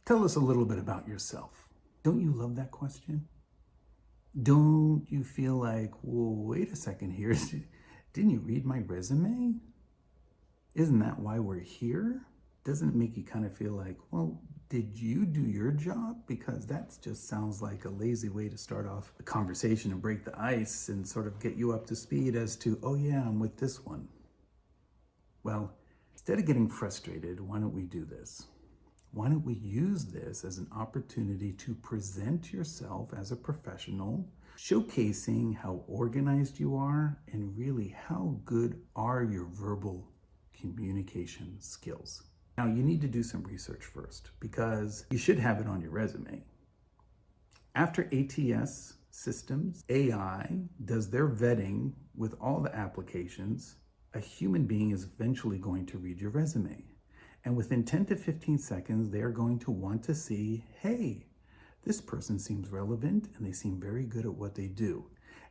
Tell us a little bit about yourself. Don't you love that question? Don't you feel like, well, wait a second here. Didn't you read my resume? Isn't that why we're here? Doesn't it make you kind of feel like, well, did you do your job? Because that just sounds like a lazy way to start off a conversation and break the ice and sort of get you up to speed as to, oh yeah, I'm with this one. Well, instead of getting frustrated, why don't we do this? Why don't we use this as an opportunity to present yourself as a professional, showcasing how organized you are and really how good are your verbal communication skills. Now, you need to do some research first because you should have it on your resume. After ATS systems, AI does their vetting with all the applications, a human being is eventually going to read your resume. And within 10 to 15 seconds, they're going to want to see, hey, this person seems relevant and they seem very good at what they do.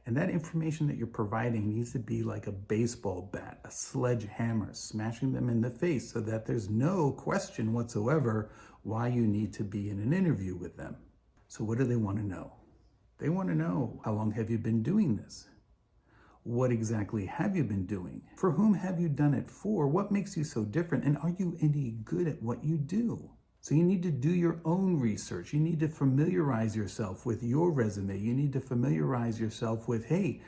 And that information that you're providing needs to be like a baseball bat, a sledgehammer, smashing them in the face so that there's no question whatsoever why you need to be in an interview with them. So what do they want to know? They want to know, how long have you been doing this? What exactly have you been doing? For whom have you done it for? What makes you so different? And are you any good at what you do? So you need to do your own research. You need to familiarize yourself with your resume. You need to familiarize yourself with, hey,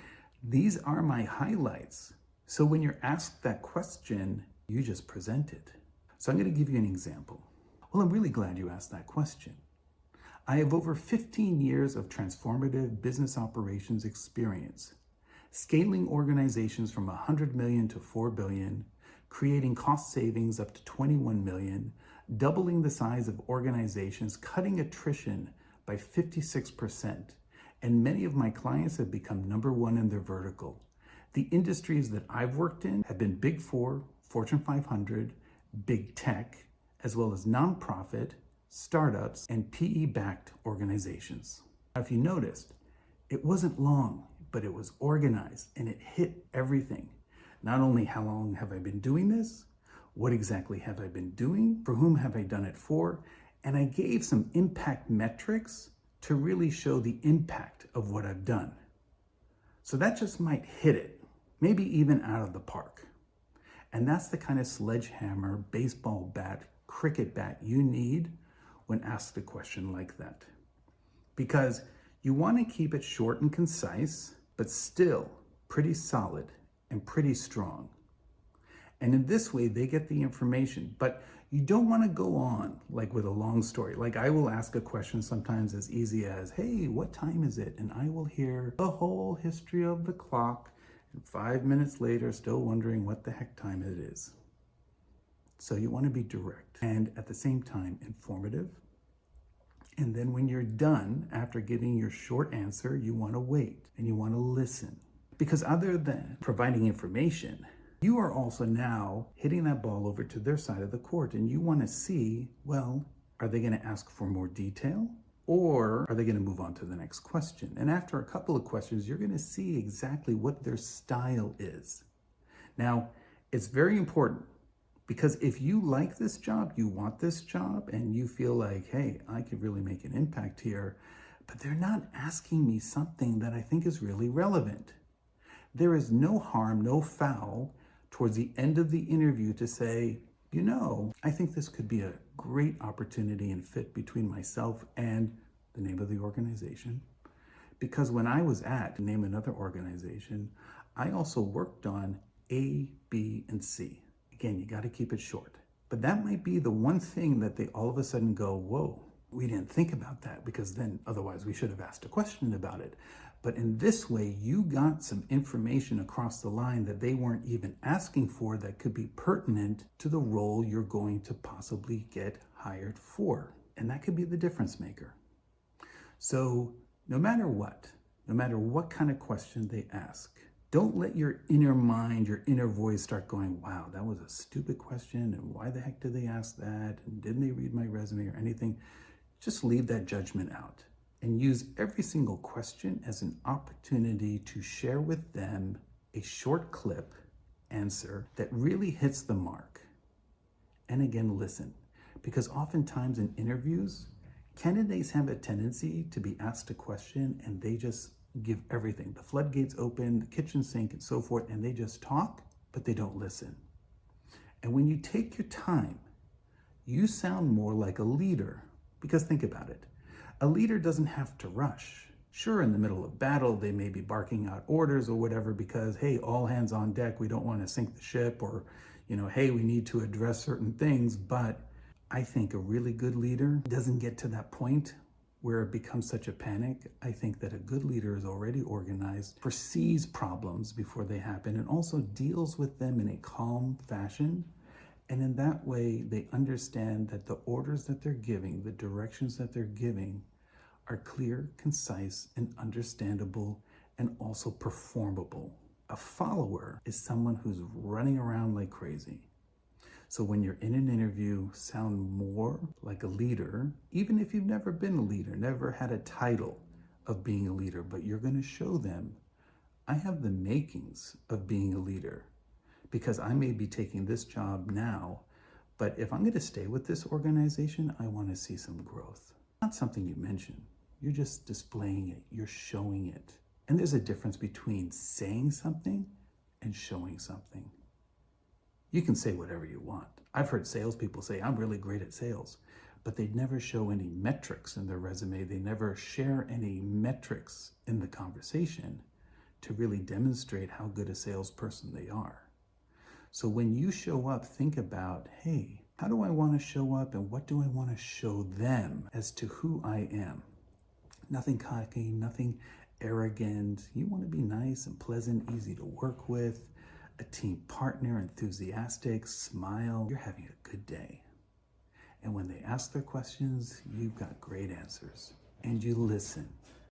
these are my highlights. So when you're asked that question, you just present it. So I'm going to give you an example. Well, I'm really glad you asked that question. I have over 15 years of transformative business operations experience, scaling organizations from 100 million to 4 billion, creating cost savings up to 21 million, doubling the size of organizations, cutting attrition by 56%. And many of my clients have become number one in their vertical. The industries that I've worked in have been Big Four, Fortune 500, big tech, as well as nonprofit, startups, and PE-backed organizations. Now, if you noticed, it wasn't long, but it was organized and it hit everything. Not only how long have I been doing this, what exactly have I been doing, for whom have I done it for, and I gave some impact metrics to really show the impact of what I've done. So that just might hit it, maybe even out of the park. And that's the kind of sledgehammer, baseball bat, cricket bat you need when asked a question like that. Because you want to keep it short and concise, but still pretty solid and pretty strong. And in this way, they get the information, but you don't want to go on like with a long story. Like I will ask a question sometimes as easy as, hey, what time is it? And I will hear the whole history of the clock, and 5 minutes later, still wondering what the heck time it is. So you want to be direct and at the same time informative. And then when you're done, after giving your short answer, you want to wait and you want to listen. Because other than providing information, you are also now hitting that ball over to their side of the court and you want to see, well, are they going to ask for more detail or are they going to move on to the next question? And after a couple of questions, you're going to see exactly what their style is. Now, it's very important because if you like this job, you want this job, and you feel like, hey, I could really make an impact here, but they're not asking me something that I think is really relevant. There is no harm, no foul towards the end of the interview to say, you know, I think this could be a great opportunity and fit between myself and the name of the organization. Because when I was at, name another organization, I also worked on A, B, and C. Again, you got to keep it short. But that might be the one thing that they all of a sudden go, whoa, we didn't think about that, because then otherwise we should have asked a question about it. But in this way, you got some information across the line that they weren't even asking for that could be pertinent to the role you're going to possibly get hired for. And that could be the difference maker. So no matter what kind of question they ask, don't let your inner mind, your inner voice start going, wow, that was a stupid question, and why the heck did they ask that? And didn't they read my resume or anything? Just leave that judgment out and use every single question as an opportunity to share with them a short clip answer that really hits the mark. And again, listen, Because oftentimes in interviews, candidates have a tendency to be asked a question and they just give everything. The floodgates open, the kitchen sink, and so forth, and they just talk, but they don't listen. And when you take your time, you sound more like a leader. Because think about it. A leader doesn't have to rush. Sure, in the middle of battle, they may be barking out orders or whatever because, hey, all hands on deck, we don't want to sink the ship, or, hey, we need to address certain things. But I think a really good leader doesn't get to that point where it becomes such a panic. I think that a good leader is already organized, foresees problems before they happen, and also deals with them in a calm fashion. And in that way, they understand that the orders that they're giving, the directions that they're giving, are clear, concise, and understandable, and also performable. A follower is someone who's running around like crazy. So when you're in an interview, sound more like a leader, even if you've never been a leader, never had a title of being a leader, but you're going to show them, I have the makings of being a leader, because I may be taking this job now, but if I'm going to stay with this organization, I want to see some growth. Not something you mention. You're just displaying it. You're showing it. And there's a difference between saying something and showing something. You can say whatever you want. I've heard salespeople say, I'm really great at sales, but they never show any metrics in their resume. They never share any metrics in the conversation to really demonstrate how good a salesperson they are. So when you show up, think about, hey, how do I want to show up and what do I want to show them as to who I am? Nothing cocky, nothing arrogant. You want to be nice and pleasant, easy to work with, a team partner, enthusiastic, smile. You're having a good day. And when they ask their questions, you've got great answers. And you listen.